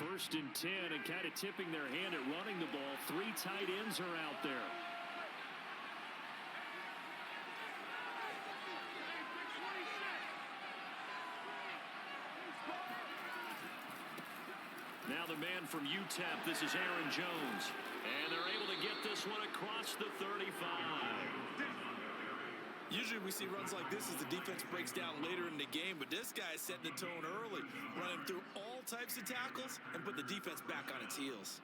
1st and 10, and kind of tipping their hand at running the ball. 3 tight ends are out there. Now the man from UTEP, this is Aaron Jones. And they're able to get this one across the 35. Usually we see runs like this as the defense breaks down later in the game, but this guy is setting the tone early, running through all types of tackles and put the defense back on its heels.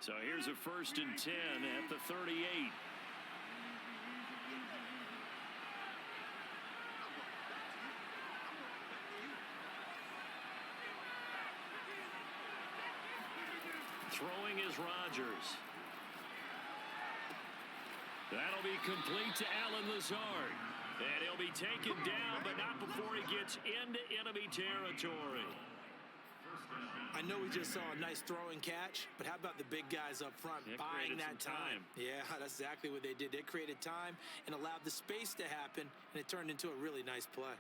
So here's a 1st and 10 at the 38. Throwing is Rodgers. That'll be complete to Allen Lazard. And he'll be taken down, but not before he gets into enemy territory. I know we just saw a nice throwing catch, but how about the big guys up front buying that time? Yeah, that's exactly what they did. They created time and allowed the space to happen, and it turned into a really nice play.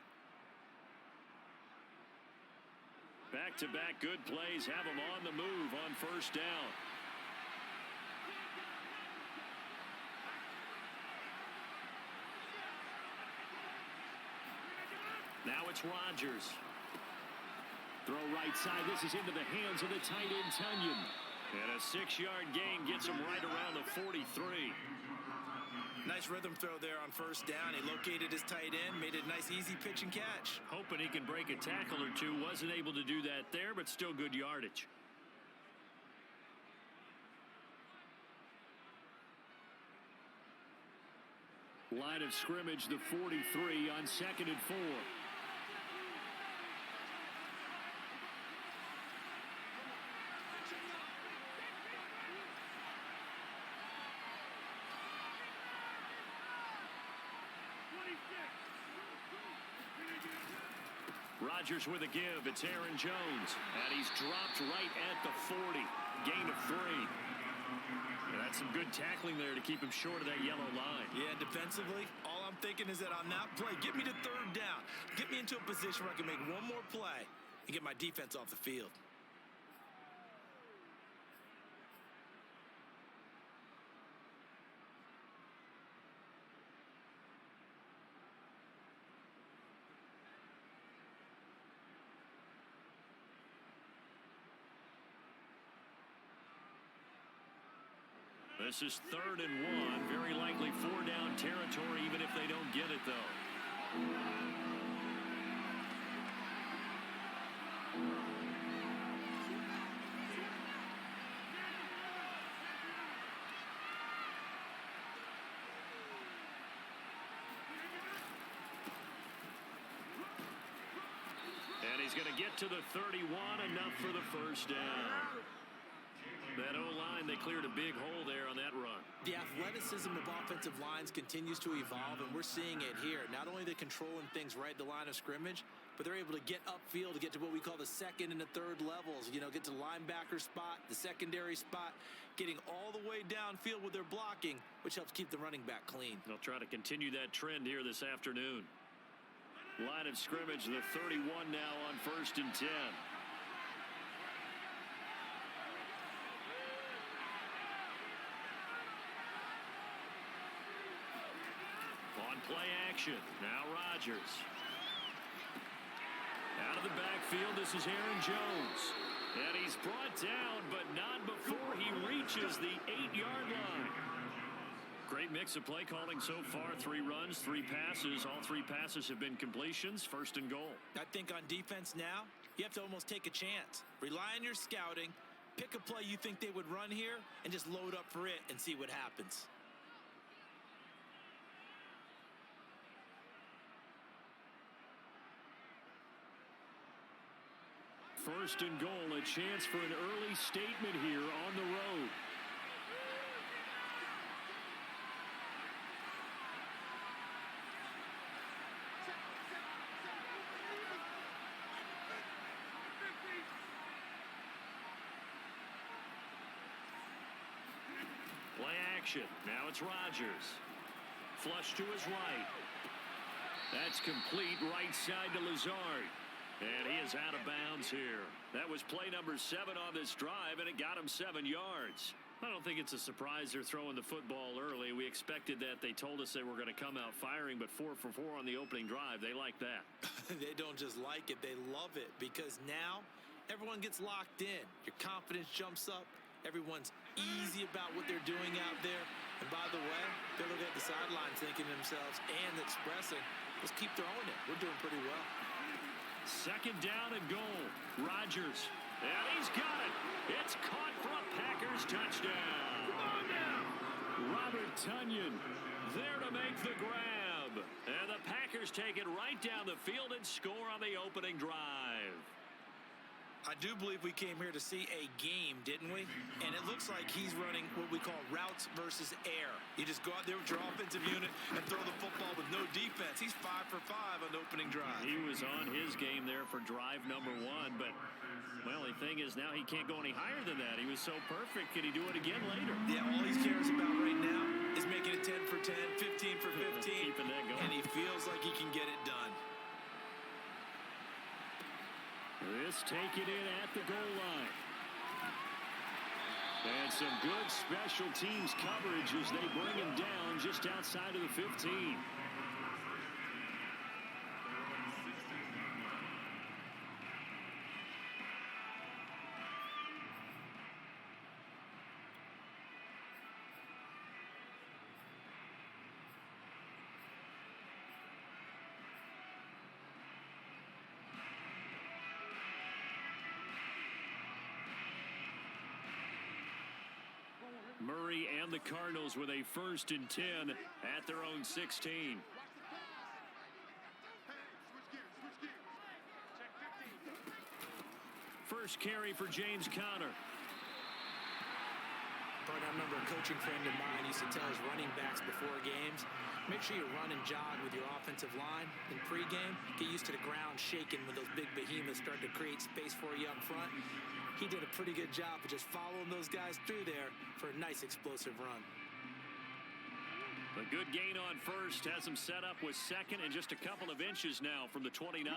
Back-to-back good plays have them on the move on 1st down. Now it's Rodgers. Throw right side. This is into the hands of the tight end, Tunyon. And a 6-yard gain gets him right around the 43. Nice rhythm throw there on 1st down. He located his tight end, made it a nice easy pitch and catch. Hoping he can break a tackle or two. Wasn't able to do that there, but still good yardage. Line of scrimmage, the 43 on 2nd and 4. Rodgers with a give. It's Aaron Jones. And he's dropped right at the 40. Gain of 3. And that's some good tackling there to keep him short of that yellow line. Yeah, defensively, all I'm thinking is that on that play, get me to 3rd down. Get me into a position where I can make one more play and get my defense off the field. This is 3rd and 1. Very likely 4-down territory, even if they don't get it, though. And he's going to get to the 31, enough for the 1st down. That O-line, they cleared a big hole there on that run. The athleticism of offensive lines continues to evolve, and we're seeing it here. Not only they're controlling things right at the line of scrimmage, but they're able to get upfield to get to what we call the 2nd and the 3rd levels. You know, get to the linebacker spot, the secondary spot, getting all the way downfield with their blocking, which helps keep the running back clean. They'll try to continue that trend here this afternoon. Line of scrimmage, the 31 now on 1st and 10. On play action, now Rodgers. Out of the backfield, this is Aaron Jones. And he's brought down, but not before he reaches the 8-yard line. Great mix of play calling so far. 3 runs, 3 passes. All 3 passes have been completions. 1st and goal. I think on defense now, you have to almost take a chance. Rely on your scouting. Pick a play you think they would run here and just load up for it and see what happens. First and goal, a chance for an early statement here on the road. action. Now it's Rodgers. Flush to his right. That's complete right side to Lazard. And he is out of bounds here. That was play number 7 on this drive, and it got him 7 yards. I don't think it's a surprise they're throwing the football early. We expected that. They told us they were going to come out firing, but 4 for 4 on the opening drive. They like that. They don't just like it, they love it, because now everyone gets locked in. Your confidence jumps up. Everyone's easy about what they're doing out there. And by the way, they're looking at the sidelines thinking to themselves and expressing, let's keep throwing it. We're doing pretty well. Second down and goal. Rodgers. And he's got it. It's caught for a Packers touchdown. Come on now. Robert Tonyan there to make the grab. And the Packers take it right down the field and score on the opening drive. I do believe we came here to see a game, didn't we? And it looks like he's running what we call routes versus air. You just go out there with your offensive unit and throw the football with no defense. He's 5 for 5 on the opening drive. He was on his game there for drive number 1, but, well, the thing is now he can't go any higher than that. He was so perfect. Can he do it again later? Yeah, all he cares about right now is making it 10 for 10, 15 for 15. Keeping that going. And he feels like he can get it done. This taken in at the goal line. And some good special teams coverage as they bring him down just outside of the 15. Murray and the Cardinals with a 1st and 10 at their own 16. First carry for James Conner. But I remember a coaching friend of mine used to tell his running backs before games, make sure you run and jog with your offensive line in pregame. Get used to the ground shaking when those big behemoths start to create space for you up front. He did a pretty good job of just following those guys through there for a nice explosive run. A good gain on first has him set up with second and just a couple of inches now from the 29.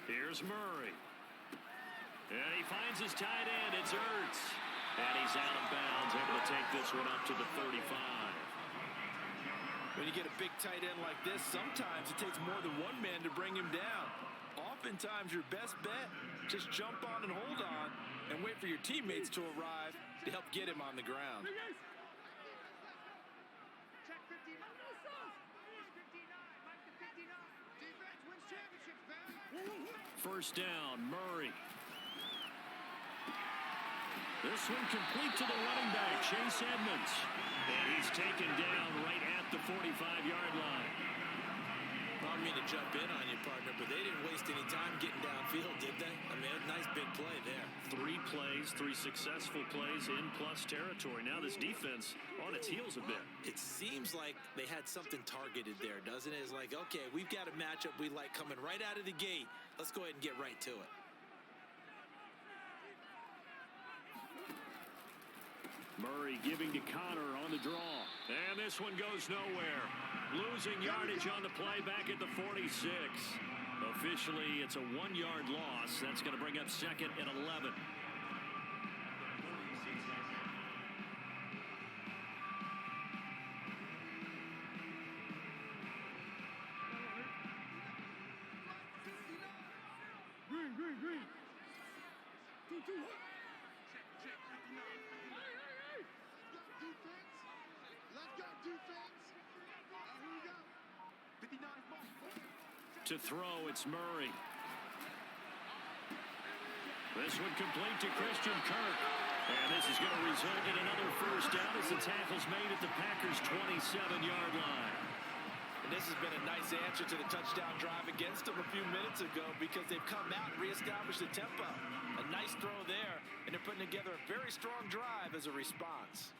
Here's Murray. And he finds his tight end. It's Ertz. And he's out of bounds, able to take this one up to the 35. When you get a big tight end like this, sometimes it takes more than one man to bring him down. Oftentimes, your best bet, just jump on and hold on and wait for your teammates to arrive to help get him on the ground. First down, Murray. This one complete to the running back, Chase Edmonds. And he's taken down right at the 45-yard line. I don't mean to jump in on you, partner, but they didn't waste any time getting downfield, did they? I mean, a nice big play there. 3 plays, 3 successful plays in plus territory. Now this defense on its heels a bit. It seems like they had something targeted there, doesn't it? It's like, okay, we've got a matchup we like coming right out of the gate. Let's go ahead and get right to it. Murray giving to Conner on the draw. And this one goes nowhere. Losing yardage on the play back at the 46. Officially, it's a 1-yard loss. That's going to bring up second and 11. Green. To throw, it's Murray. This one complete to Christian Kirk. And this is going to result in another first down as the tackle's made at the Packers' 27-yard line. And this has been a nice answer to the touchdown drive against them a few minutes ago because they've come out and reestablished the tempo. A nice throw there, and they're putting together a very strong drive as a response.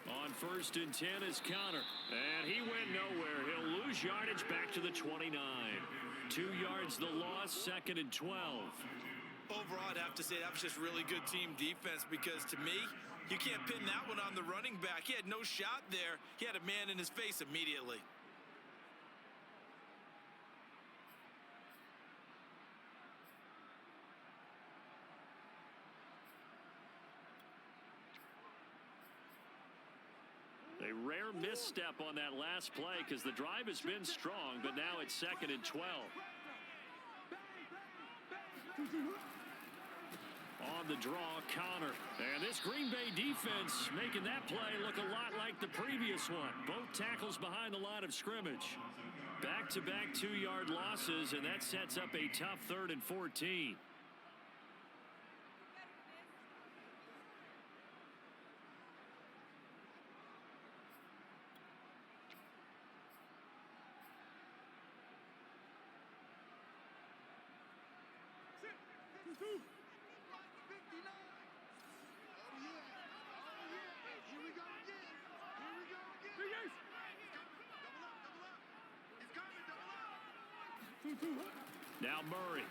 On 1st and 10 is Connor. And he went nowhere. He'll lose yardage back to the 29. 2 yards the loss, 2nd and 12. Overall, I'd have to say that was just really good team defense because to me, you can't pin that one on the running back. He had no shot there. He had a man in his face immediately. A rare misstep on that last play because the drive has been strong, but now it's 2nd and 12. On the draw, Connor. And this Green Bay defense making that play look a lot like the previous one. Both tackles behind the line of scrimmage. Back-to-back 2-yard losses, and that sets up a tough 3rd and 14. Now Murray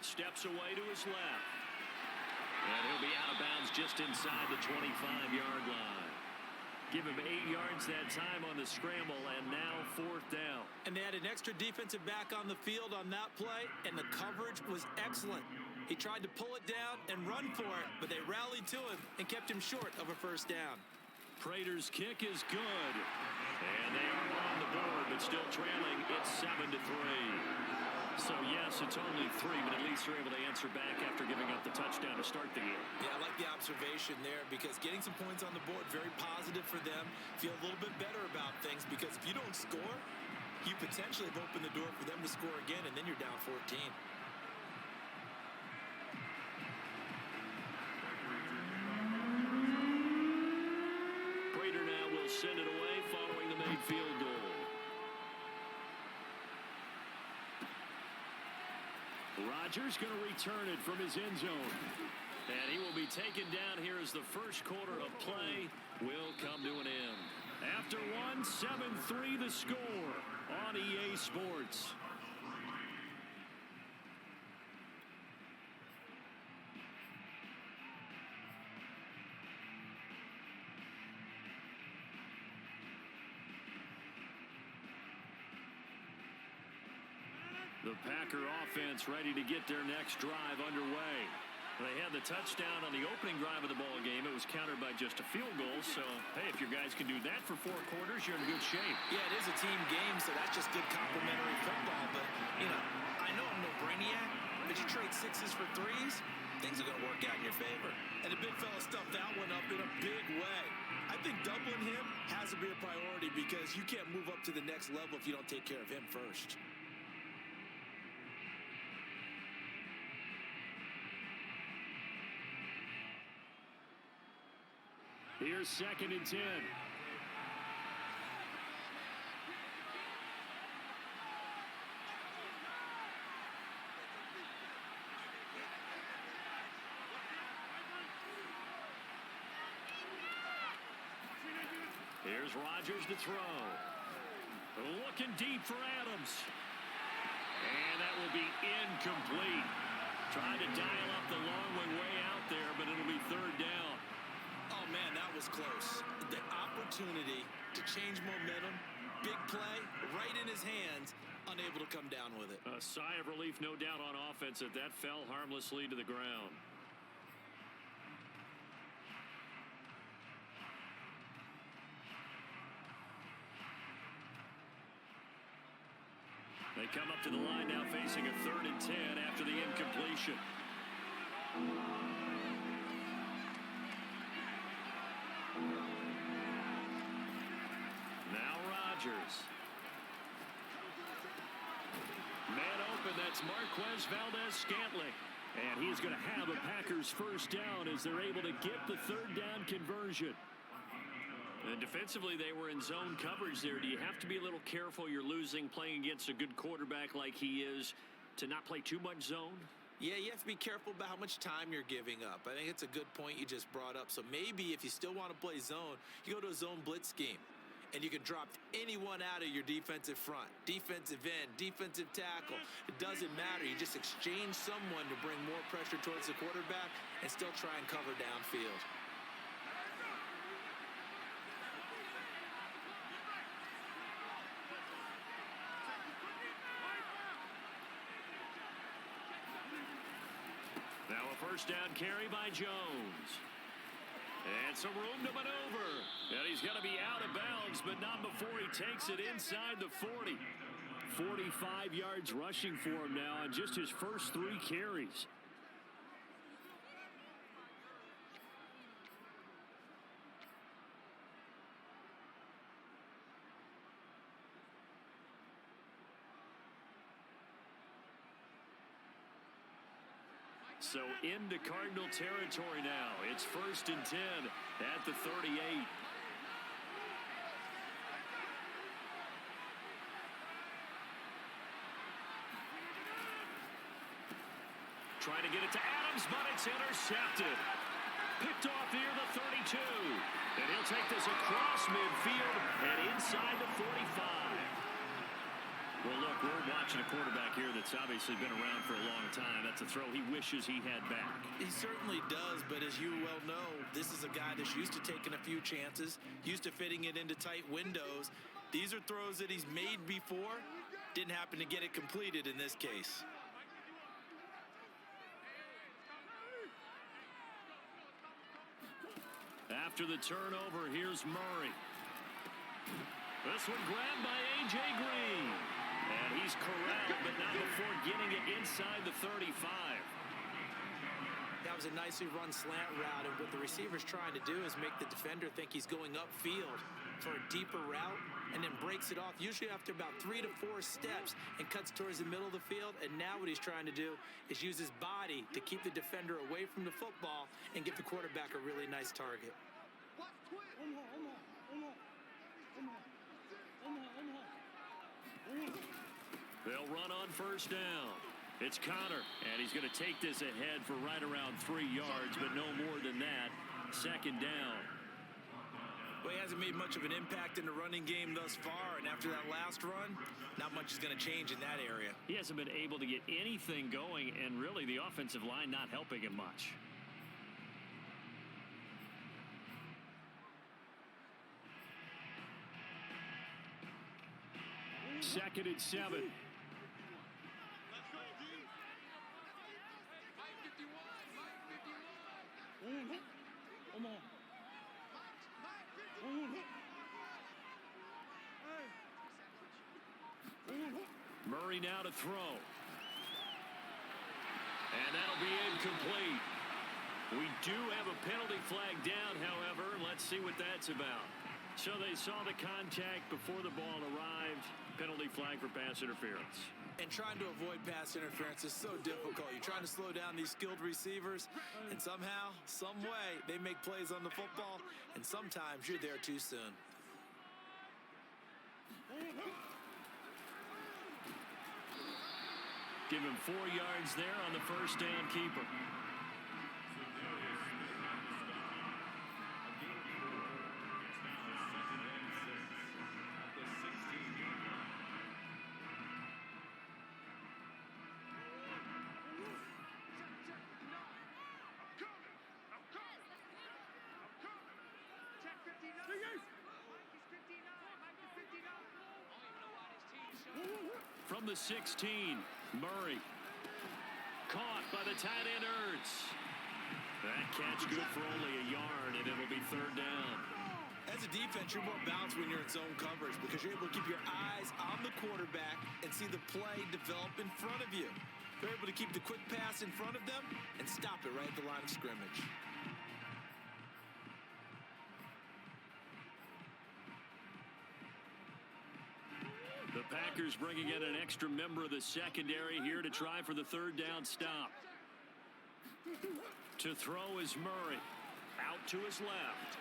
steps away to his left. And he'll be out of bounds just inside the 25-yard line. Give him 8 yards that time on the scramble, and now 4th down. And they had an extra defensive back on the field on that play, and the coverage was excellent. He tried to pull it down and run for it, but they rallied to him and kept him short of a 1st down. Prater's kick is good. And they are on the board, but still trailing. It's 7-3. So, yes, it's only 3, but at least they're able to answer back after giving up the touchdown to start the game. Yeah, I like the observation there because getting some points on the board, very positive for them. Feel a little bit better about things because if you don't score, you potentially have opened the door for them to score again, and then you're down 14. Prater now will send it away following the made field goal. Rodgers going to return it from his end zone. And he will be taken down here as the first quarter of play will come to an end. After 7-3 the score on EA Sports. The Packer offense ready to get their next drive underway. They had the touchdown on the opening drive of the ball game. It was countered by just a field goal. So, hey, if your guys can do that for 4 quarters, you're in good shape. Yeah, it is a team game, so that's just good complimentary football. But, I know I'm no brainiac, but you trade 6s for 3s, things are going to work out in your favor. And the big fella stuffed that one up in a big way. I think doubling him has to be a priority because you can't move up to the next level if you don't take care of him first. Here's 2nd and 10. Here's Rodgers to throw. Looking deep for Adams. And that will be incomplete. Trying to dial up the long one way out there, but it'll be 3rd down. Oh, man, that was close. The opportunity to change momentum, big play, right in his hands, unable to come down with it. A sigh of relief, no doubt, on offense that fell harmlessly to the ground. They come up to the line now facing a 3rd and 10 after the incompletion. Now Rodgers. Man open, that's Marquez Valdez-Scantling. And he's going to have a Packers 1st down as they're able to get the 3rd down conversion. And defensively, they were in zone coverage there. Do you have to be a little careful? You're losing, playing against a good quarterback like he is, to not play too much zone? Yeah, you have to be careful about how much time you're giving up. I think it's a good point you just brought up. So maybe if you still want to play zone, you go to a zone blitz scheme. And you can drop anyone out of your defensive front. Defensive end, defensive tackle. It doesn't matter. You just exchange someone to bring more pressure towards the quarterback and still try and cover downfield. Now a first down carry by Jones. And some room to maneuver. And he's going to be out of bounds, but not before he takes it inside the 40. 45 yards rushing for him now on just his first 3 carries. So into Cardinal territory now. It's 1st and 10 at the 38. Trying to get it to Adams, but it's intercepted. Picked off near the 32. And he'll take this across midfield and inside the 45. Well, look, we're watching a quarterback here that's obviously been around for a long time. That's a throw he wishes he had back. He certainly does, but as you well know, this is a guy that's used to taking a few chances, used to fitting it into tight windows. These are throws that he's made before. Didn't happen to get it completed in this case. After the turnover, here's Murray. This one grabbed by A.J. Green. And he's corralled, but not before getting it inside the 35. That was a nicely run slant route, and what the receiver's trying to do is make the defender think he's going upfield for a deeper route, and then breaks it off, usually after about 3 to 4 steps, and cuts towards the middle of the field. And now what he's trying to do is use his body to keep the defender away from the football and give the quarterback a really nice target. They'll run on first down. It's Connor, and he's going to take this ahead for right around 3 yards, but no more than that. 2nd down. Well, he hasn't made much of an impact in the running game thus far, and after that last run, not much is going to change in that area. He hasn't been able to get anything going, and really the offensive line not helping him much. Second and 7. Come on. Murray now to throw. And that'll be incomplete. We do have a penalty flag down, however. Let's see what that's about. So they saw the contact before the ball arrived. Penalty flag for pass interference. And trying to avoid pass interference is so difficult. You're trying to slow down these skilled receivers, and somehow, some way, they make plays on the football, and sometimes you're there too soon. Give him 4 yards there on the first down keeper. From the 16, Murray. Caught by the tight end Ertz. That catch good for only a yard, and it'll be 3rd down. As a defense, you're more balanced when you're in zone coverage because you're able to keep your eyes on the quarterback and see the play develop in front of you. You're able to keep the quick pass in front of them and stop it right at the line of scrimmage. The Packers bringing in an extra member of the secondary here to try for the 3rd down stop. To throw is Murray. Out to his left.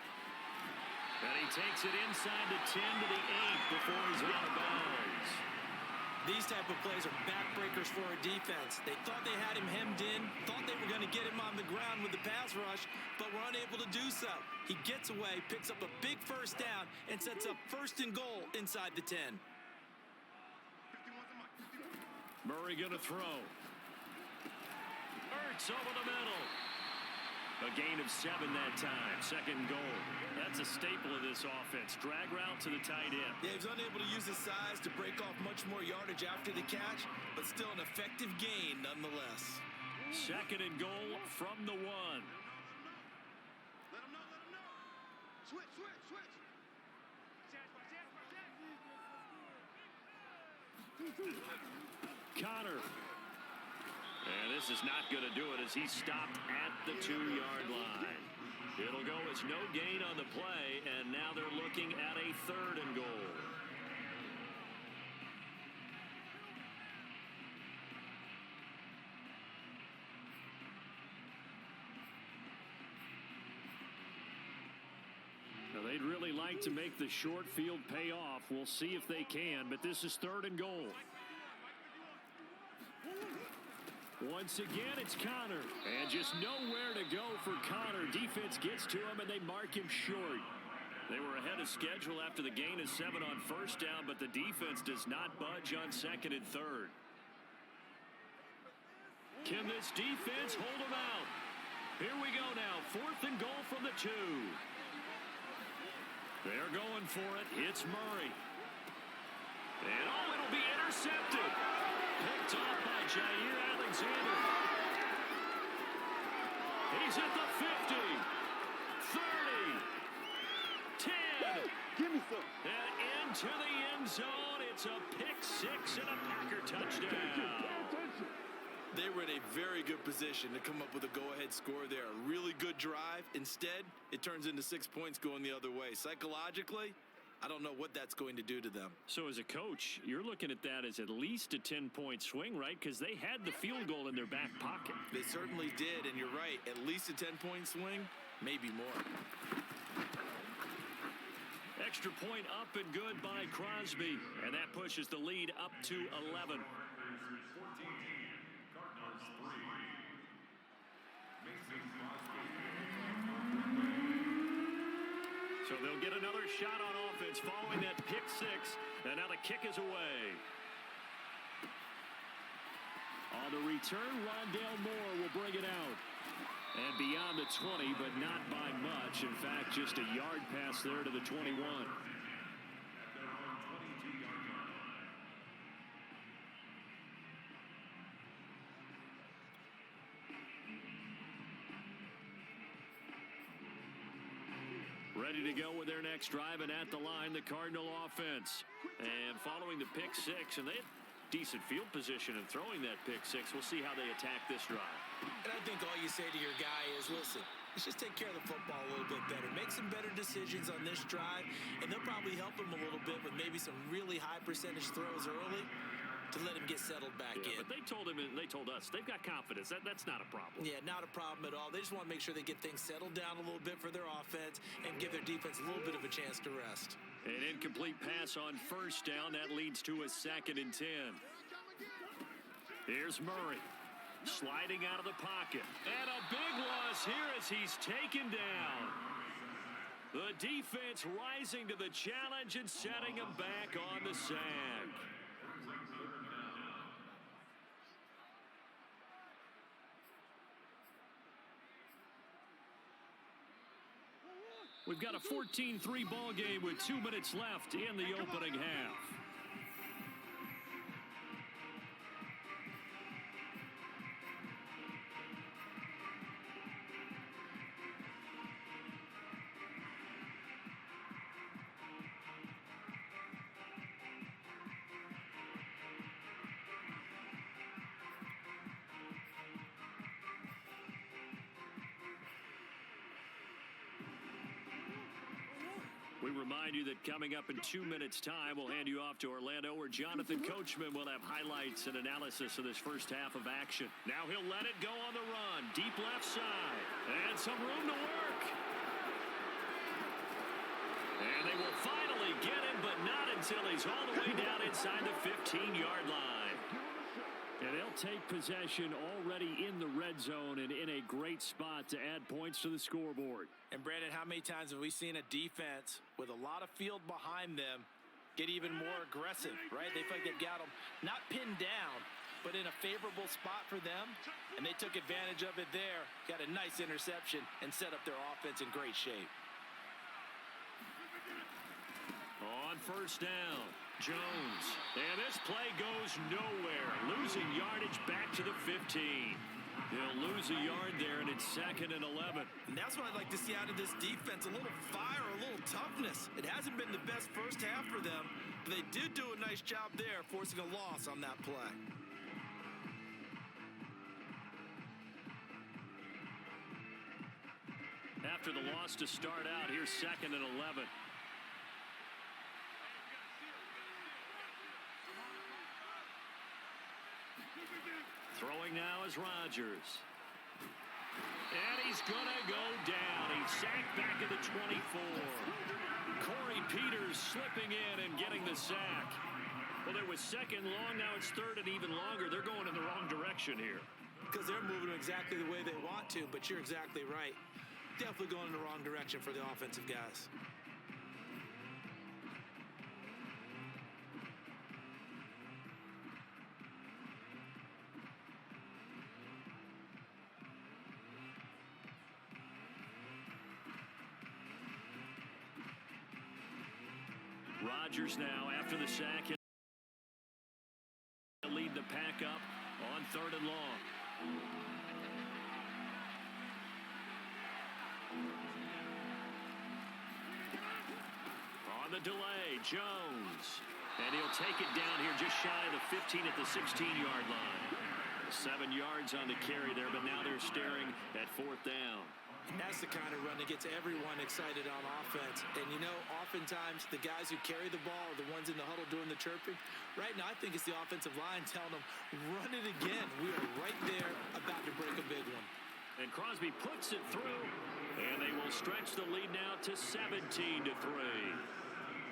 And he takes it inside the 10 to the 8 before he's out of bounds. These type of plays are backbreakers for our defense. They thought they had him hemmed in, thought they were going to get him on the ground with the pass rush, but were unable to do so. He gets away, picks up a big first down, and sets up 1st and goal inside the 10. Murray going to throw. Ertz over the middle. A gain of 7 that time. 2nd goal. That's a staple of this offense. Drag route to the tight end. Yeah, he's unable to use his size to break off much more yardage after the catch, but still an effective gain nonetheless. 2nd and goal from the 1. Let him know. Switch. Connor. And this is not going to do it as he's stopped at the 2-yard line. It'll go as no gain on the play, and now they're looking at a 3rd and goal. Now they'd really like to make the short field pay off. We'll see if they can, but this is 3rd and goal. Once again, it's Connor. And just nowhere to go for Connor. Defense gets to him, and they mark him short. They were ahead of schedule after the gain of 7 on 1st down, but the defense does not budge on 2nd and 3rd. Can this defense hold them out? Here we go now. 4th and goal from the 2. They're going for it. It's Murray. And, it'll be intercepted. Picked off by Jair Alexander. He's at the 50, 30, 10. Give me some. And into the end zone. It's a pick 6 and a Packer touchdown. They were in a very good position to come up with a go-ahead score there. A really good drive. Instead, it turns into 6 points going the other way. Psychologically, I don't know what that's going to do to them. So as a coach, you're looking at that as at least a 10-point swing, right? Because they had the field goal in their back pocket. They certainly did, and you're right. At least a 10-point swing, maybe more. Extra point up and good by Crosby. And that pushes the lead up to 11. So they'll get another shot on offense following that pick 6. And now the kick is away. On the return, Rondale Moore will bring it out. And beyond the 20, but not by much. In fact, just a yard pass there to the 21. Ready to go with their next drive, and at the line, the Cardinal offense. And following the pick 6, and they had decent field position in throwing that pick 6. We'll see how they attack this drive. And I think all you say to your guy is, listen, let's just take care of the football a little bit better. Make some better decisions on this drive, and they'll probably help him a little bit with maybe some really high percentage throws early to let him get settled back in. But they told him, and they told us, they've got confidence. That's not a problem. Yeah, not a problem at all. They just want to make sure they get things settled down a little bit for their offense and give their defense a little bit of a chance to rest. An incomplete pass on 1st down. That leads to a 2nd and 10. Here's Murray. Sliding out of the pocket. And a big loss here as he's taken down. The defense rising to the challenge and setting him back on the sack. We've got a 14-3 ball game with 2 minutes left in the opening half. We remind you that coming up in 2 minutes' time, we'll hand you off to Orlando, where Jonathan Coachman will have highlights and analysis of this first half of action. Now he'll let it go on the run. Deep left side. And some room to work. And they will finally get him, but not until he's all the way down inside the 15-yard line. And they'll take possession already in the red zone and in a great spot to add points to the scoreboard. And Brandon, how many times have we seen a defense with a lot of field behind them get even more aggressive, right? They feel like they've got them not pinned down, but in a favorable spot for them, and they took advantage of it there, got a nice interception, and set up their offense in great shape. On first down, Jones. And this play goes nowhere. Losing yardage back to the 15. They'll lose a yard there, and it's 2nd and 11. And that's what I'd like to see out of this defense, a little fire, a little toughness. It hasn't been the best first half for them, but they did do a nice job there, forcing a loss on that play. After the loss to start out, here's 2nd and 11. Throwing now is Rodgers. And he's going to go down. He's sacked back at the 24. Corey Peters slipping in and getting the sack. Well, it was 2nd long. Now it's 3rd and even longer. They're going in the wrong direction here. Because they're moving exactly the way they want to, but you're exactly right. Definitely going in the wrong direction for the offensive guys. Rodgers now, after the sack, he'll lead the pack up on 3rd and long. On the delay, Jones. And he'll take it down here just shy of the 15 at the 16-yard line. 7 yards on the carry there, but now they're staring at 4th down. And that's the kind of run that gets everyone excited on offense. And, you know, oftentimes the guys who carry the ball are the ones in the huddle doing the chirping. Right now, I think it's the offensive line telling them, run it again. We are right there about to break a big one. And Crosby puts it through. And they will stretch the lead now to 17-3.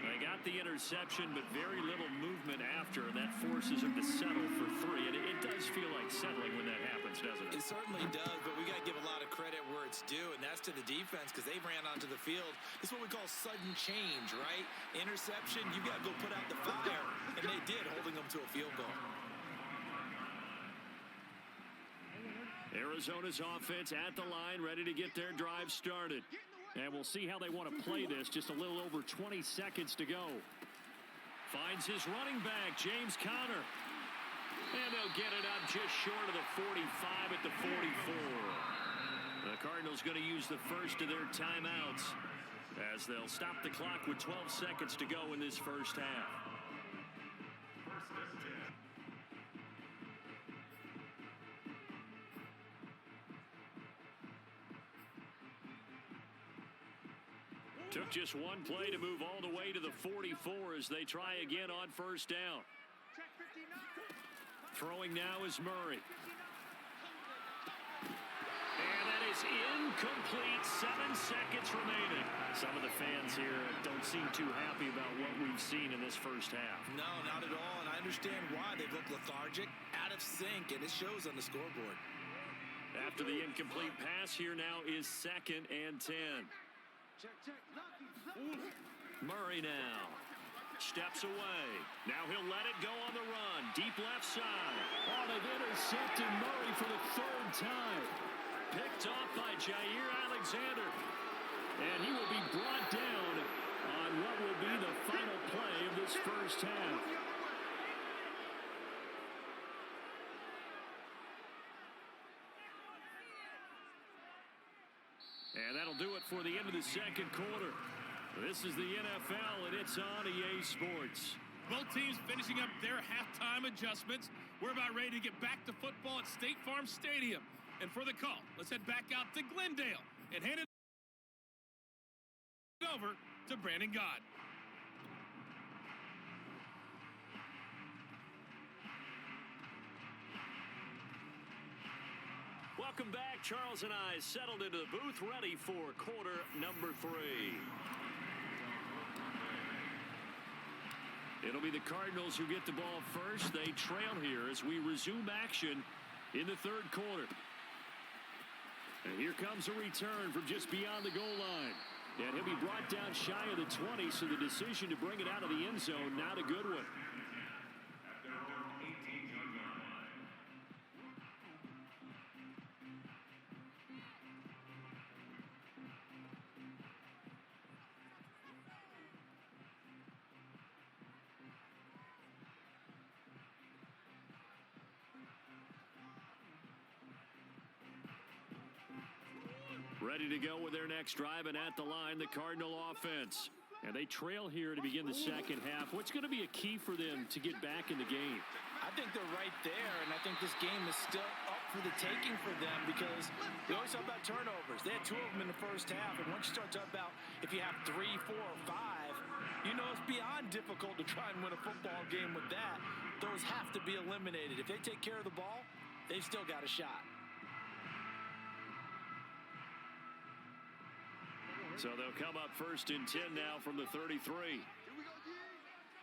They got the interception, but very little movement after, and that forces them to settle for 3. And it does feel like settling when that happens, doesn't it? It certainly does, but we got to give a lot of credit where it's due, and that's to the defense because they ran onto the field. This is what we call sudden change, right? Interception, you got to go put out the fire, and they did, holding them to a field goal. Arizona's offense at the line, ready to get their drive started. And we'll see how they want to play this. Just a little over 20 seconds to go. Finds his running back, James Conner. And they'll get it up just short of the 45 at the 44. The Cardinals going to use the first of their timeouts as they'll stop the clock with 12 seconds to go in this first half. Took just one play to move all the way to the 44 as they try again on first down. Throwing now is Murray. And that is incomplete. 7 seconds remaining. Some of the fans here don't seem too happy about what we've seen in this first half. No, not at all, and I understand why. They look lethargic, out of sync, and it shows on the scoreboard. After the incomplete pass, here now is 2nd and 10. Murray now steps away. Now he'll let it go on the run. Deep left side. Oh, they've intercepted Murray for the 3rd time. Picked off by Jair Alexander. And he will be brought down on what will be the final play of this first half. And that'll do it for the end of the second quarter. This is the NFL, and it's on EA Sports. Both teams finishing up their halftime adjustments. We're about ready to get back to football at State Farm Stadium. And for the call, let's head back out to Glendale and hand it over to Brandon Gott. Welcome back. Charles and I settled into the booth, ready for quarter number 3. It'll be the Cardinals who get the ball first. They trail here as we resume action in the third quarter. And here comes a return from just beyond the goal line. And he'll be brought down shy of the 20, so the decision to bring it out of the end zone, not a good one. Ready to go with their next drive, and at the line, the Cardinal offense. And they trail here to begin the second half. What's going to be a key for them to get back in the game? I think they're right there, and I think this game is still up for the taking for them because we always talk about turnovers. They had 2 of them in the first half, and once you start talking about if you have 3, 4, or 5, you know it's beyond difficult to try and win a football game with that. Those have to be eliminated. If they take care of the ball, they've still got a shot. So they'll come up first and 10 now from the 33. Here we go, D.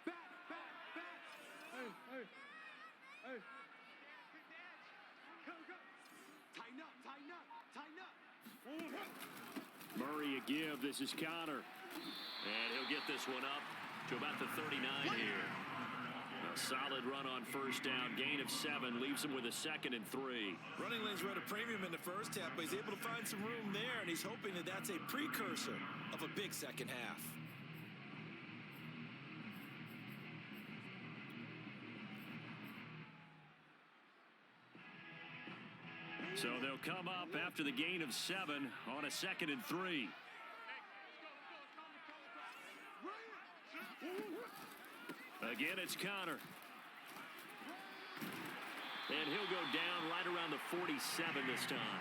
Back, back, back. Hey. Go. Tighten up. Murray a give. This is Connor. And he'll get this one up to about the 39 here. A solid run on first down. Gain of 7 leaves him with a 2nd and 3. Running lanes were at a premium in the first half, but he's able to find some room there, and he's hoping that that's a precursor of a big second half. So they'll come up after the gain of 7 on a 2nd and 3. Again, it's Connor. And he'll go down right around the 47 this time.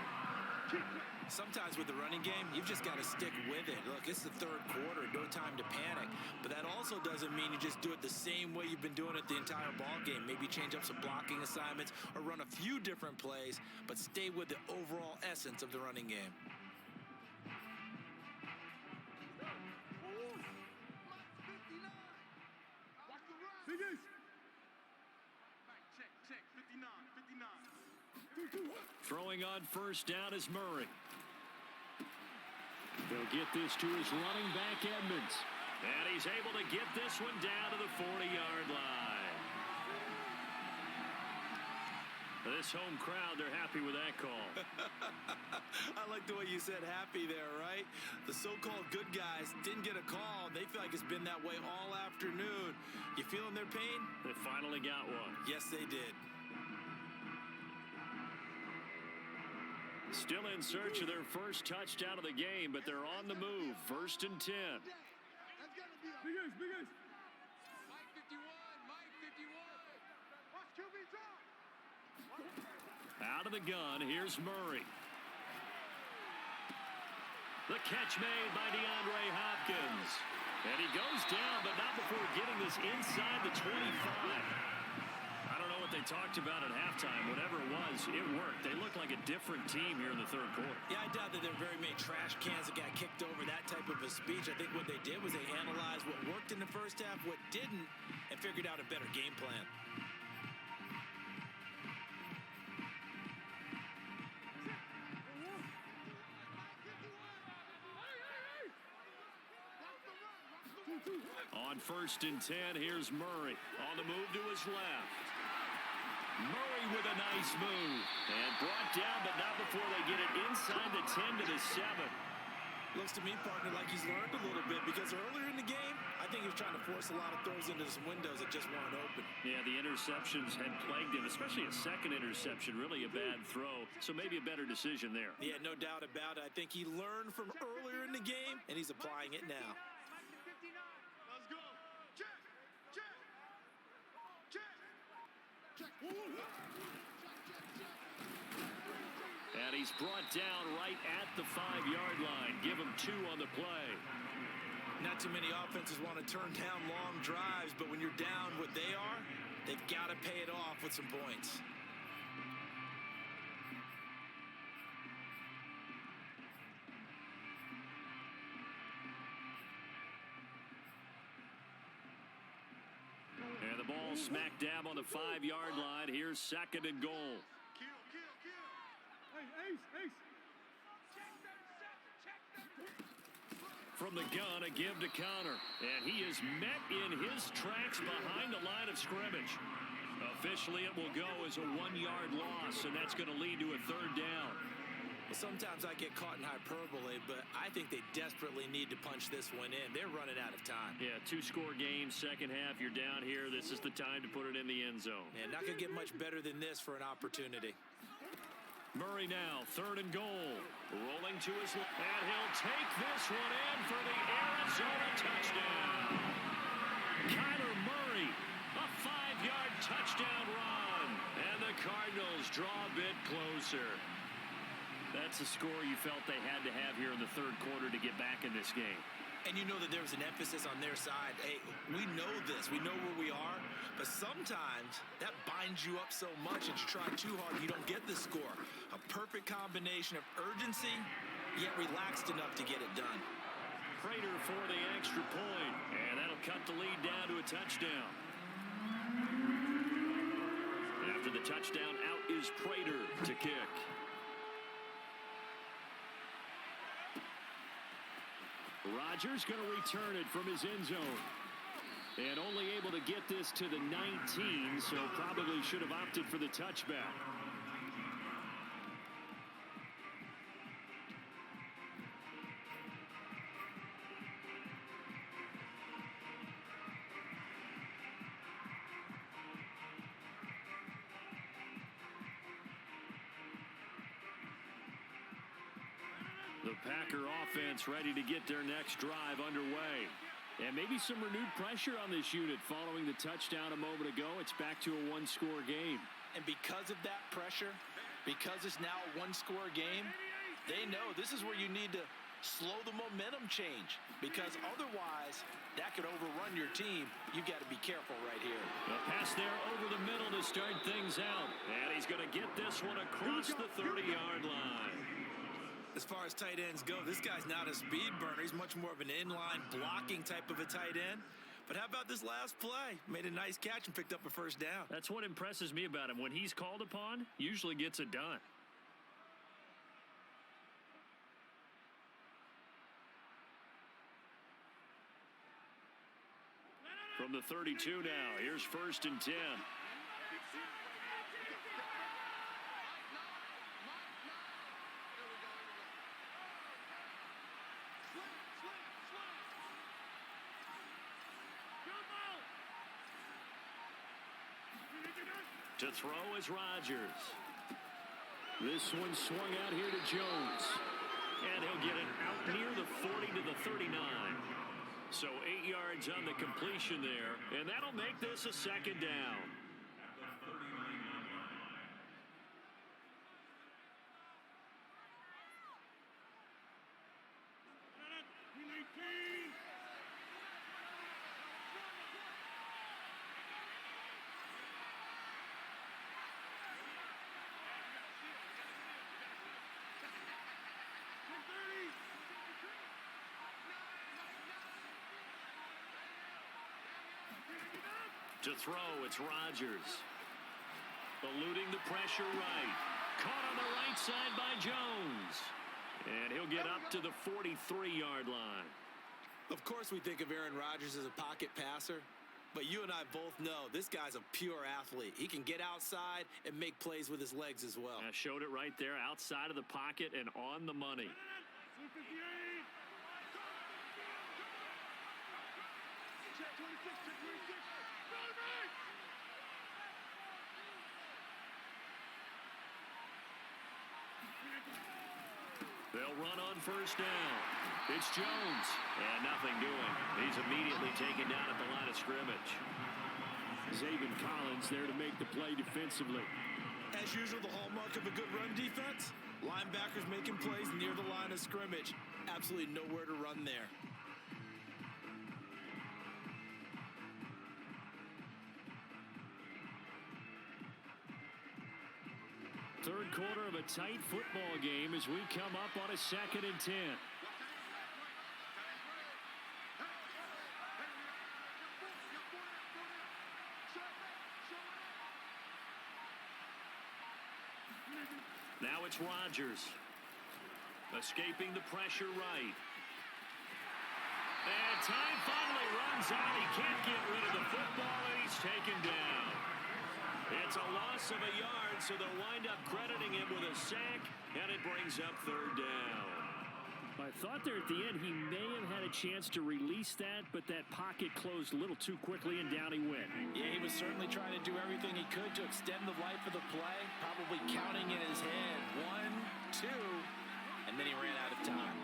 Sometimes with the running game, you've just got to stick with it. Look, it's the third quarter, no time to panic. But that also doesn't mean you just do it the same way you've been doing it the entire ball game. Maybe change up some blocking assignments or run a few different plays, but stay with the overall essence of the running game. Throwing on first down is Murray. They'll get this to his running back, Edmonds. And he's able to get this one down to the 40-yard line. This home crowd, they're happy with that call. I like the way you said happy there, right? The so-called good guys didn't get a call. They feel like it's been that way all afternoon. You feeling their pain? They finally got one. Yes, they did. Still in search of their first touchdown of the game, but they're on the move. 1st and 10. Big ace. Mike 51. Watch QB drop. Out of the gun, here's Murray. The catch made by DeAndre Hopkins. And he goes down, but not before getting this inside the 25. I don't know what they talked about at halftime. Whatever it was, it worked. They look like a different team here in the third quarter. Yeah, I doubt that there were very many trash cans that got kicked over, that type of a speech. I think what they did was they analyzed what worked in the first half, what didn't, and figured out a better game plan. On 1st and 10, here's Murray. On the move to his left. Murray with a nice move. And brought down, but not before they get it inside the 10 to the 7. Looks to me, partner, like he's learned a little bit because earlier in the game, I think he was trying to force a lot of throws into some windows that just weren't open. Yeah, the interceptions had plagued him, especially a second interception, really a bad throw. So maybe a better decision there. Yeah, no doubt about it. I think he learned from earlier in the game, and he's applying it now. Let's go. Check. And he's brought down right at the 5-yard line. Give him 2 on the play. Not too many offenses want to turn down long drives, but when you're down what they are, they've got to pay it off with some points. smack dab on the 5-yard line. Here's 2nd and goal. Hey, Ace. From the gun, a give to counter. And he is met in his tracks behind the line of scrimmage. Officially, it will go as a 1-yard loss, and that's going to lead to a 3rd down. Well, sometimes I get caught in hyperbole, but I think they desperately need to punch this one in. They're running out of time. Yeah, 2-score game, second half. You're down here. This is the time to put it in the end zone. And not going to get much better than this for an opportunity. Murray now, 3rd and goal. Rolling to his left, and he'll take this one in for the Arizona touchdown. Kyler Murray, a 5-yard touchdown run. And the Cardinals draw a bit closer. That's a score you felt they had to have here in the 3rd quarter to get back in this game. And you know that there was an emphasis on their side. Hey, we know this. We know where we are. But sometimes that binds you up so much that you try too hard, you don't get the score. A perfect combination of urgency, yet relaxed enough to get it done. Prater for the extra point. And that'll cut the lead down to a touchdown. After the touchdown, out is Prater to kick. Rodgers going to return it from his end zone. And only able to get this to the 19, so probably should have opted for the touchback. The Packer offense ready to get their next drive underway. And maybe some renewed pressure on this unit following the touchdown a moment ago. It's back to a 1-score game. And because of that pressure, because it's now a 1-score game, they know this is where you need to slow the momentum change. Because otherwise, that could overrun your team. You've got to be careful right here. A pass there over the middle to start things out. And he's going to get this one across the 30-yard line. As far as tight ends go, this guy's not a speed burner. He's much more of an inline blocking type of a tight end. But how about this last play? Made a nice catch and picked up a 1st down. That's what impresses me about him. When he's called upon, usually gets it done. From the 32 now, here's 1st and 10. To throw is Rodgers. This one swung out here to Jones. And he'll get it out near the 40 to the 39. So 8 yards on the completion there. And that'll make this a 2nd down. To throw, it's Rodgers. Eluding the pressure right. Caught on the right side by Jones. And he'll get up to the 43-yard line. Of course we think of Aaron Rodgers as a pocket passer, but you and I both know this guy's a pure athlete. He can get outside and make plays with his legs as well. I showed it right there, outside of the pocket and on the money. They'll run on 1st down. It's Jones. And nothing doing. He's immediately taken down at the line of scrimmage. Zaven Collins there to make the play defensively. As usual, the hallmark of a good run defense, linebackers making plays near the line of scrimmage. Absolutely nowhere to run there. Third quarter of a tight football game as we come up on a 2nd and 10. Now it's Rodgers. Escaping the pressure right. And time finally runs out. He can't get rid of the football, and he's taken down. It's a loss of a yard, so they'll wind up crediting him with a sack, and it brings up third down. I thought there at the end he may have had a chance to release that, but that pocket closed a little too quickly, and down he went. Yeah, he was certainly trying to do everything he could to extend the life of the play, probably counting in his head 1, 2, and then he ran out of time.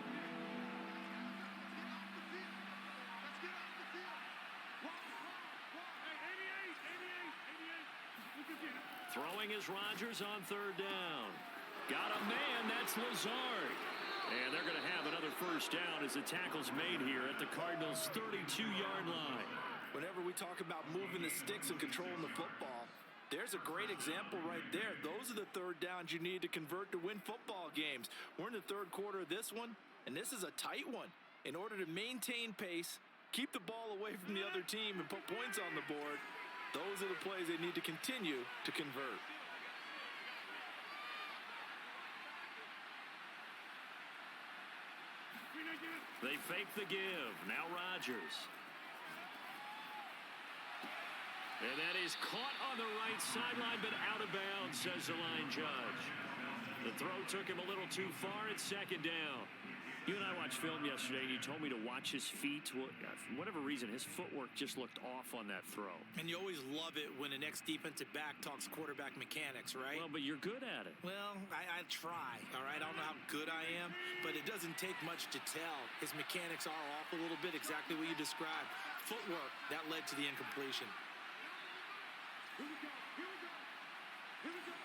Throwing is Rodgers on third down. Got a man, that's Lazard. And they're going to have another first down as the tackle's made here at the Cardinals' 32-yard line. Whenever we talk about moving the sticks and controlling the football, there's a great example right there. Those are the third downs you need to convert to win football games. We're in the third quarter of this one, and this is a tight one. In order to maintain pace, keep the ball away from the other team, and put points on the board, those are the plays they need to continue to convert. They fake the give. Now Rodgers. And that is caught on the right sideline, but out of bounds, says the line judge. The throw took him a little too far at second down. You and I watched film yesterday, and you told me to watch his feet. Well, for whatever reason, his footwork just looked off on that throw. And you always love it when an ex-defensive back talks quarterback mechanics, right? Well, but you're good at it. Well, I try, all right? I don't know how good I am, but it doesn't take much to tell. His mechanics are off a little bit, exactly what you described. Footwork, that led to the incompletion. Here we go. Here we go. Here we go.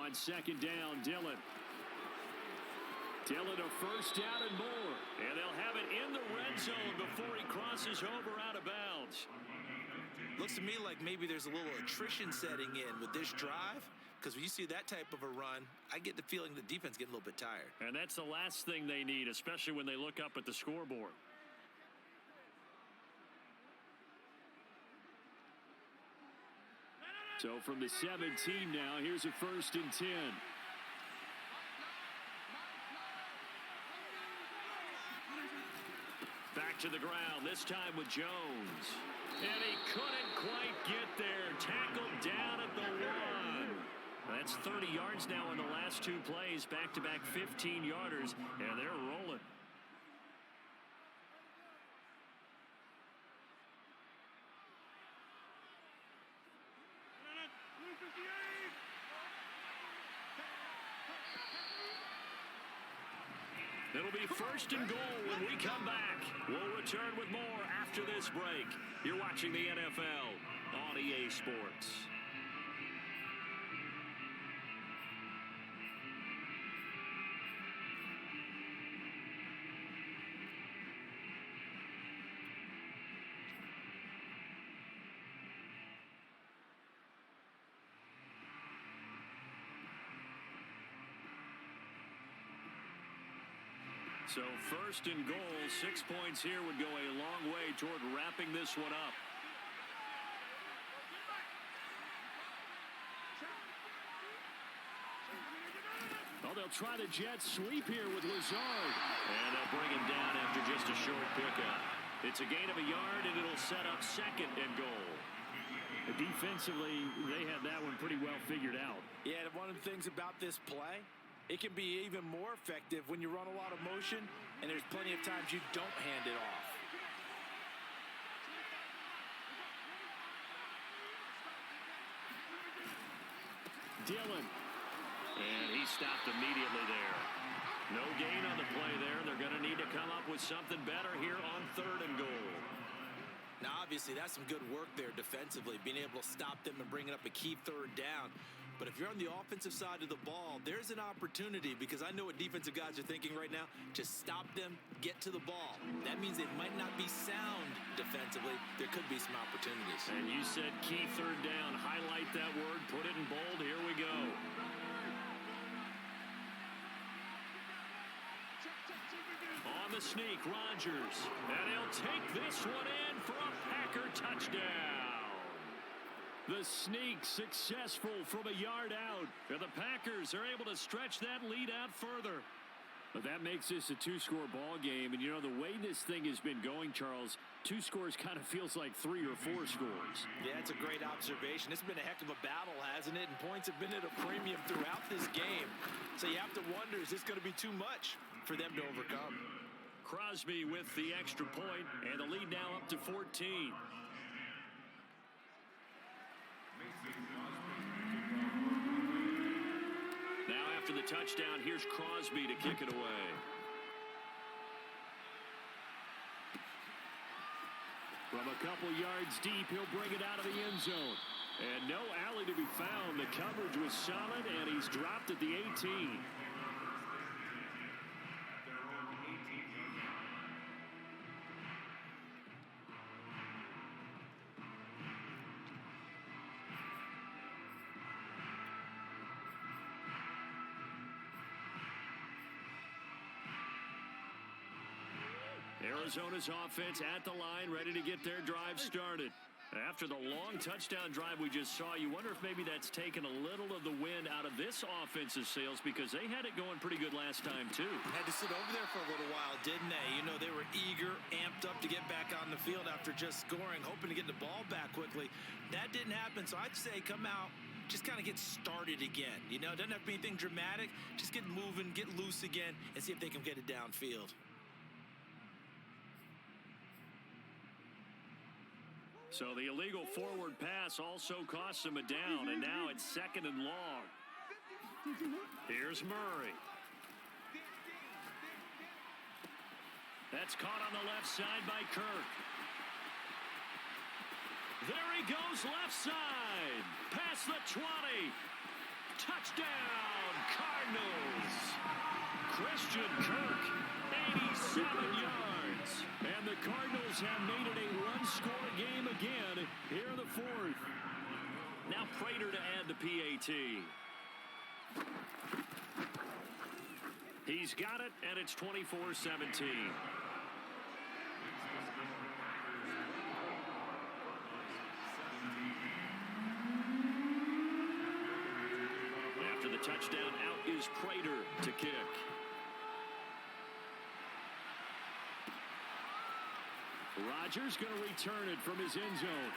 On second down, Dillon. Dillon a first down and more. And they'll have it in the red zone before he crosses over out of bounds. Looks to me like maybe there's a little attrition setting in with this drive, because when you see that type of a run, I get the feeling the defense getting a little bit tired. And that's the last thing they need, especially when they look up at the scoreboard. So from the 17 now, here's a 1st and 10. Back to the ground, this time with Jones. And he couldn't quite get there. Tackled down at the 1. That's 30 yards now in the last 2 plays. Back-to-back 15-yarders, and they're rolling. It'll be 1st and goal when we come back. We'll return with more after this break. You're watching the NFL on EA Sports. So 1st and goal, 6 points here would go a long way toward wrapping this one up. Oh, they'll try the jet sweep here with Lazard. And they'll bring him down after just a short pickup. It's a gain of a yard, and it'll set up 2nd and goal. Defensively, they have that one pretty well figured out. Yeah, and one of the things about this play, it can be even more effective when you run a lot of motion, and there's plenty of times you don't hand it off. Dillon. And he stopped immediately there. No gain on the play there. They're going to need to come up with something better here on 3rd and goal. Now, obviously, that's some good work there defensively, being able to stop them and bringing up a key 3rd down. But if you're on the offensive side of the ball, there's an opportunity, because I know what defensive guys are thinking right now. Just stop them, get to the ball. That means they might not be sound defensively. There could be some opportunities. And you said key third down. Highlight that word, put it in bold. Here we go. On the sneak, Rodgers. And he'll take this one in for a Packer touchdown. The sneak successful from a yard out. And the Packers are able to stretch that lead out further. But that makes this a two-score ball game. And, you know, the way this thing has been going, Charles, 2 scores kind of feels like 3 or 4 scores. Yeah, it's a great observation. It's been a heck of a battle, hasn't it? And points have been at a premium throughout this game. So you have to wonder, is this going to be too much for them to overcome? Crosby with the extra point, and the lead now up to 14. Now after the touchdown, here's Crosby to kick it away. From a couple yards deep, he'll bring it out of the end zone. And no alley to be found. The coverage was solid, and he's dropped at the 18. Arizona's offense at the line, ready to get their drive started. After the long touchdown drive we just saw, you wonder if maybe that's taken a little of the wind out of this offense's sails, because they had it going pretty good last time, too. Had to sit over there for a little while, didn't they? You know, they were eager, amped up to get back on the field after just scoring, hoping to get the ball back quickly. That didn't happen, so I'd say come out, just kind of get started again. You know, it doesn't have to be anything dramatic. Just get moving, get loose again, and see if they can get it downfield. So the illegal forward pass also costs him a down, and now it's 2nd and long. Here's Murray. That's caught on the left side by Kirk. There he goes, left side. Past the 20. Touchdown, Cardinals. Christian Kirk, 87 yards. And the Cardinals have made it a one-score game again here in the 4th. Now Prater to add the PAT. He's got it, and it's 24-17. After the touchdown, out is Prater to kick. Rodgers going to return it from his end zone.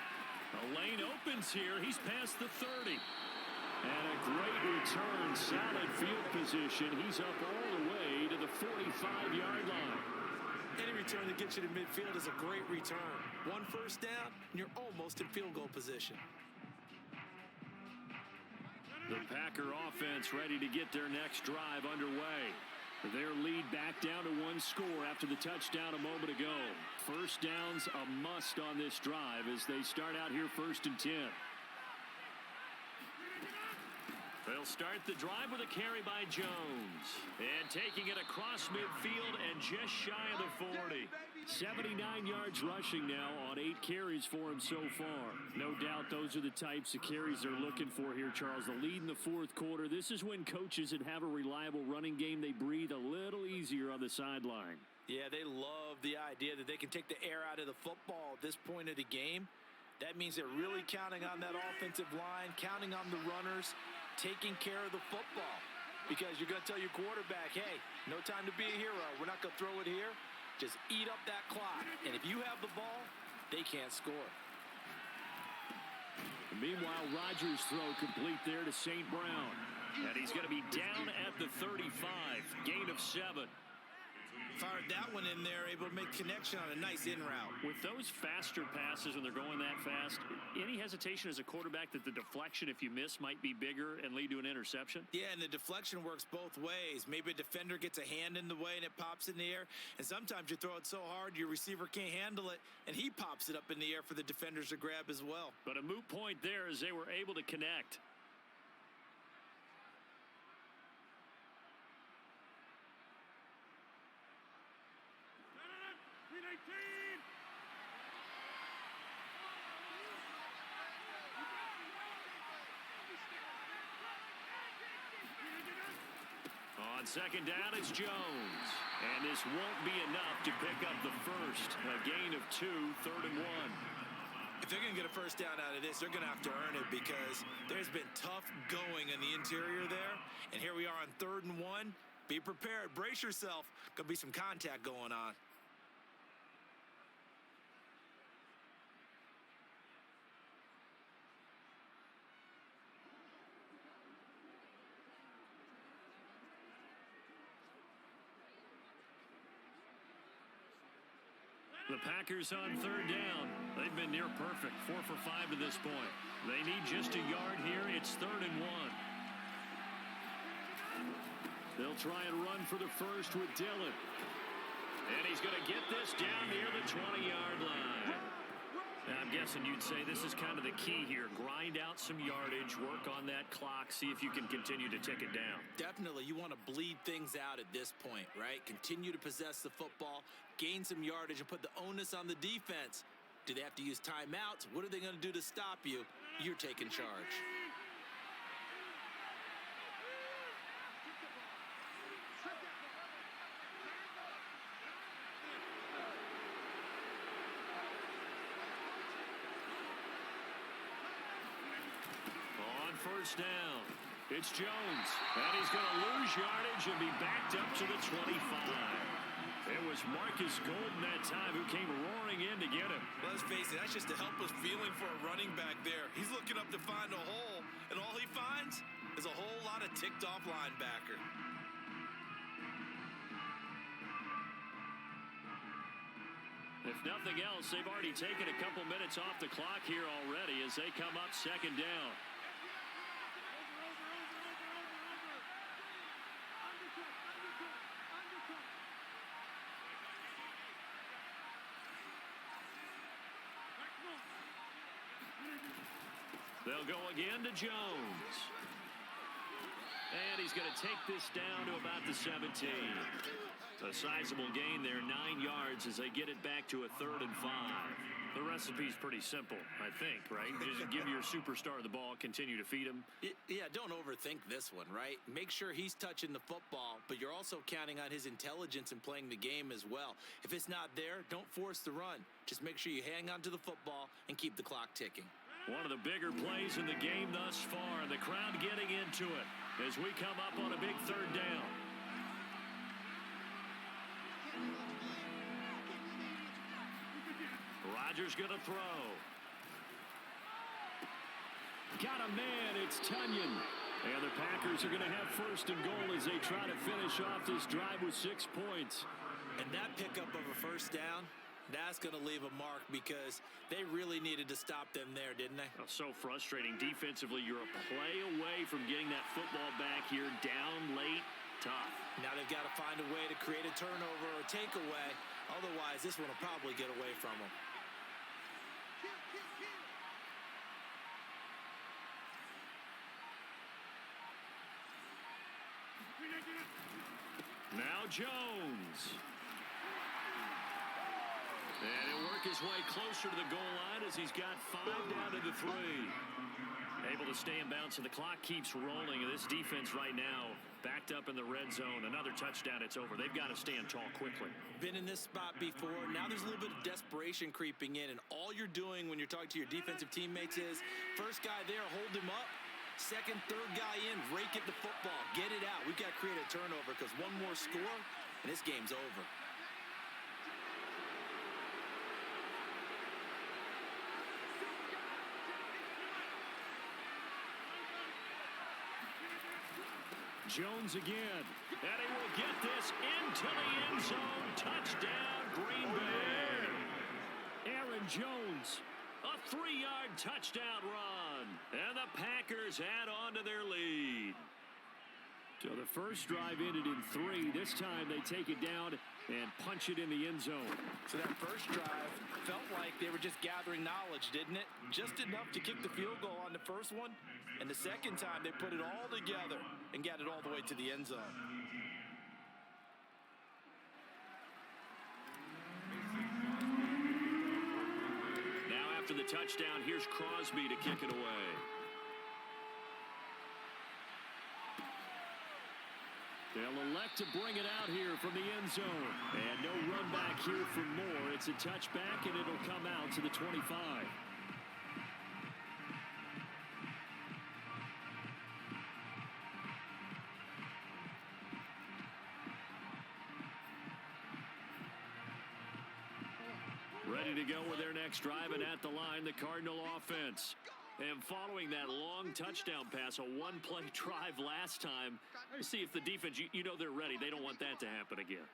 The lane opens here. He's past the 30. And a great return, solid field position. He's up all the way to the 45-yard line. Any return that gets you to midfield is a great return. 1 first down, and you're almost in field goal position. The Packer offense ready to get their next drive underway. Their lead back down to 1 score after the touchdown a moment ago. First down's a must on this drive as they start out here 1st and 10. They'll start the drive with a carry by Jones. And taking it across midfield and just shy of the 40. 79 yards rushing now on 8 carries for him so far. No doubt those are the types of carries they're looking for here, Charles. The lead in the 4th quarter. This is when coaches that have a reliable running game, they breathe a little easier on the sideline. Yeah, they love the idea that they can take the air out of the football at this point of the game. That means they're really counting on that offensive line, counting on the runners, taking care of the football. Because you're going to tell your quarterback, hey, no time to be a hero. We're not going to throw it here. Just eat up that clock. And if you have the ball, they can't score. Meanwhile, Rodgers' throw complete there to St. Brown. And he's going to be down at the 35. Gain of 7. Fired that one in there, able to make connection on a nice in route. With those faster passes when they're going that fast, any hesitation as a quarterback that the deflection, if you miss, might be bigger and lead to an interception? Yeah, and the deflection works both ways. Maybe a defender gets a hand in the way and it pops in the air. And sometimes you throw it so hard your receiver can't handle it, and he pops it up in the air for the defenders to grab as well. But a moot point there as they were able to connect. On second down, it's Jones. And this won't be enough to pick up the first. A gain of 2, 3rd and 1. If they're going to get a first down out of this, they're going to have to earn it because there's been tough going in the interior there. And here we are on 3rd and 1. Be prepared. Brace yourself. Could be some contact going on. The Packers on 3rd down. They've been near perfect, 4 for 5 to this point. They need just a yard here. It's 3rd and 1. They'll try and run for the first with Dillon. And he's going to get this down near the 20-yard line. Now, I'm guessing you'd say this is kind of the key here. Grind out some yardage, work on that clock, see if you can continue to tick it down. Definitely, you want to bleed things out at this point, right? Continue to possess the football, gain some yardage, and put the onus on the defense. Do they have to use timeouts? What are they going to do to stop you? You're taking charge. First down. It's Jones. And he's going to lose yardage and be backed up to the 25. It was Marcus Golden that time who came roaring in to get him. Let's face it, that's just a helpless feeling for a running back there. He's looking up to find a hole, and all he finds is a whole lot of ticked-off linebacker. If nothing else, they've already taken a couple minutes off the clock here already as they come up 2nd down. They'll go again to Jones. And he's going to take this down to about the 17. A sizable gain there, 9 yards as they get it back to a 3rd and 5. The recipe's pretty simple, I think, right? Just give your superstar the ball, continue to feed him. Yeah, don't overthink this one, right? Make sure he's touching the football, but you're also counting on his intelligence in playing the game as well. If it's not there, don't force the run. Just make sure you hang on to the football and keep the clock ticking. One of the bigger plays in the game thus far, and the crowd getting into it as we come up on a big 3rd down. Rodgers going to throw. Got a man, it's Tunyon. And the Packers are going to have 1st and goal as they try to finish off this drive with 6 points. And that pickup of a first down, that's going to leave a mark because they really needed to stop them there, didn't they? Oh, so frustrating. Defensively, you're a play away from getting that football back here, down late, tough. Now they've got to find a way to create a turnover or takeaway. Otherwise, this one will probably get away from them. Now Jones. And he'll work his way closer to the goal line as he's got 5 down to the 3. Able to stay in bounds, and the clock keeps rolling. This defense right now backed up in the red zone. Another touchdown, it's over. They've got to stand tall quickly. Been in this spot before. Now there's a little bit of desperation creeping in, and all you're doing when you're talking to your defensive teammates is first guy there, hold him up. Second, third guy in, rake at the football. Get it out. We've got to create a turnover because one more score, and this game's over. Jones again, and he will get this into the end zone. Touchdown, Green Bay. Aaron Jones, a 3-yard touchdown run, and the Packers add on to their lead. So the first drive ended in 3. This time they take it down and punch it in the end zone. So that first drive felt like they were just gathering knowledge, didn't it? Just enough to kick the field goal on the first one. And the second time, they put it all together and got it all the way to the end zone. Now after the touchdown, here's Crosby to kick it away. They'll elect to bring it out here from the end zone. And no run back here for more. It's a touchback, and it'll come out to the 25. Ready to go with their next drive, and at the line, the Cardinal offense. And following that long touchdown pass, a one-play drive last time, we'll see if the defense, you know they're ready. They don't want that to happen again.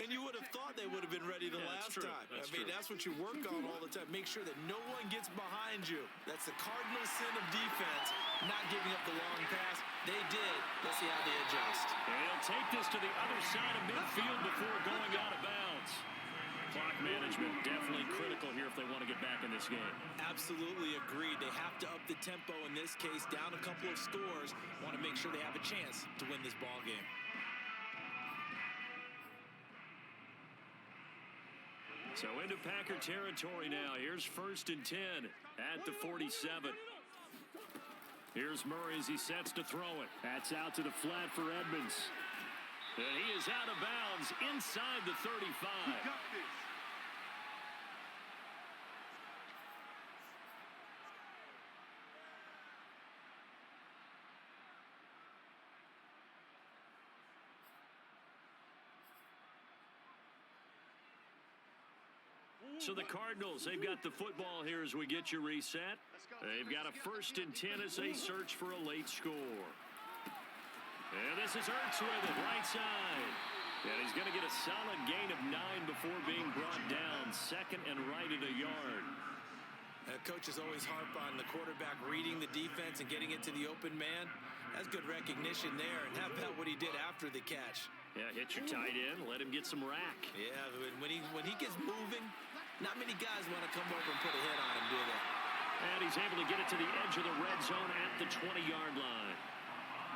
And you would have thought they would have been ready the last time. That's what you work on all the time. Make sure that no one gets behind you. That's the cardinal sin of defense, not giving up the long pass. They did. Let's see how they adjust. And he'll take this to the other side of midfield before going out of bounds. Clock management definitely critical here if they want to get back in this game. Absolutely agreed. They have to up the tempo in this case, down a couple of scores. Want to make sure they have a chance to win this ball game. So into Packer territory now. Here's 1st and 10 at the 47. Here's Murray as he sets to throw it. That's out to the flat for Edmonds. And he is out of bounds inside the 35. Got this. So the Cardinals, they've got the football here as we get you reset. They've got a 1st and 10 as they search for a late score. And this is Ertz with it, right side. And he's going to get a solid gain of 9 before being brought down. 2nd and right at a yard. Coaches always harp on the quarterback reading the defense and getting it to the open man. That's good recognition there. And how about what he did after the catch? Yeah, hit your tight end, let him get some rack. Yeah, when he gets moving, not many guys want to come over and put a hit on him, do they? And he's able to get it to the edge of the red zone at the 20-yard line.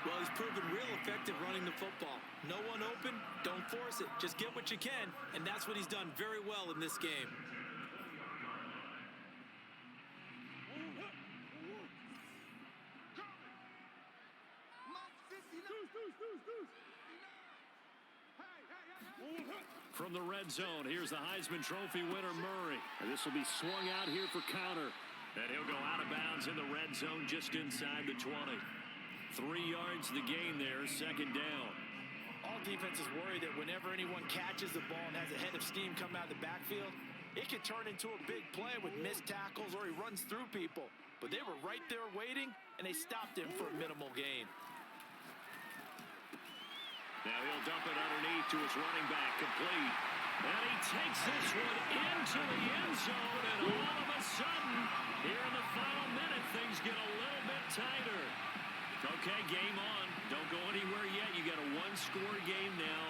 Well, he's proven real effective running the football. No one open, don't force it. Just get what you can, and that's what he's done very well in this game. From the red zone, here's the Heisman Trophy winner, Murray. And this will be swung out here for counter. And he'll go out of bounds in the red zone just inside the 20. 3 yards the gain there, 2nd down. All defenses worry that whenever anyone catches the ball and has a head of steam come out of the backfield, it could turn into a big play with missed tackles or he runs through people. But they were right there waiting, and they stopped him for a minimal gain. Now he'll dump it underneath to his running back, complete. And he takes this one into the end zone, and all of a sudden, here in the final minute, things get a little bit tighter. Okay, game on. Don't go anywhere yet. You got a one-score game now.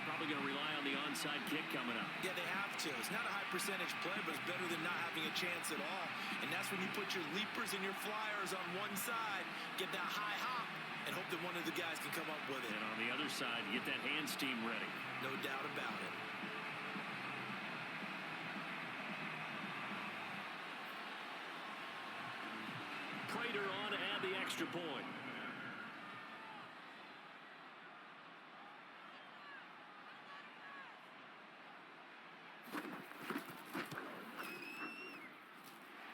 Probably going to rely on the onside kick coming up. Yeah, they have to. It's not a high percentage play, but it's better than not having a chance at all. And that's when you put your leapers and your flyers on one side, get that high hop, and hope that one of the guys can come up with it. And on the other side, get that hands team ready. No doubt about it. Prater on to add the extra point.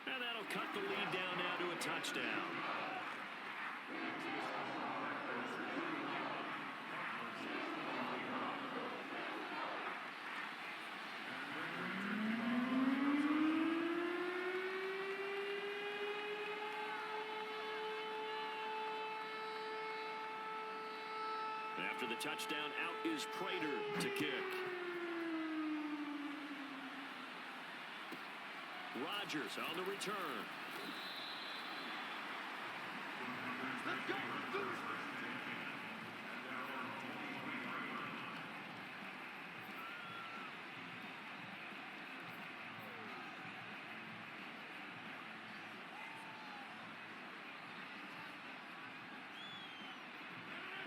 And that'll cut the lead down now to a touchdown. After the touchdown, out is Prater to kick. Rodgers on the return. Let's go.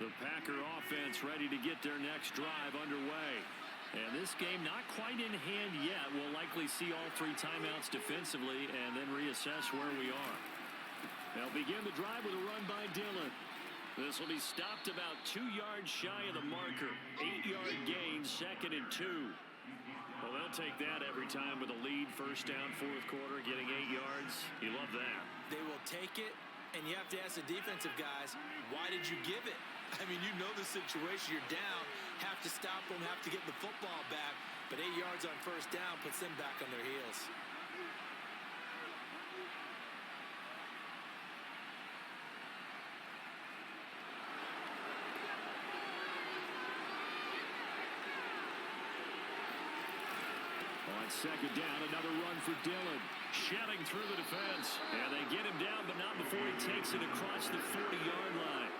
The Packer offense ready to get their next drive underway. And this game not quite in hand yet. We'll likely see all 3 timeouts defensively and then reassess where we are. They'll begin the drive with a run by Dillon. This will be stopped about 2 yards shy of the marker. 8-yard gain, 2nd and 2. Well, they'll take that every time with a lead. First down, fourth quarter, getting 8 yards. You love that. They will take it, and you have to ask the defensive guys, why did you give it? I mean, you know the situation. You're down, have to stop them, have to get the football back. But 8 yards on first down puts them back on their heels. On second down, another run for Dillon. Shedding through the defense. And they get him down, but not before he takes it across the 40-yard line.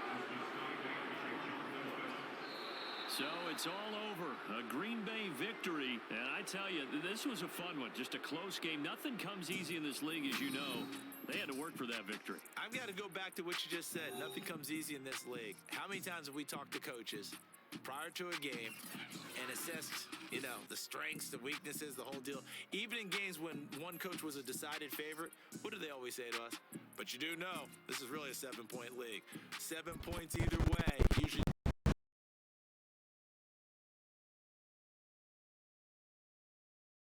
So it's all over. A Green Bay victory. And I tell you, this was a fun one. Just a close game. Nothing comes easy in this league, as you know. They had to work for that victory. I've got to go back to what you just said. Nothing comes easy in this league. How many times have we talked to coaches prior to a game and assessed, the strengths, the weaknesses, the whole deal? Even in games when one coach was a decided favorite, what do they always say to us? But you do know, this is really a 7-point league. 7 points either way usually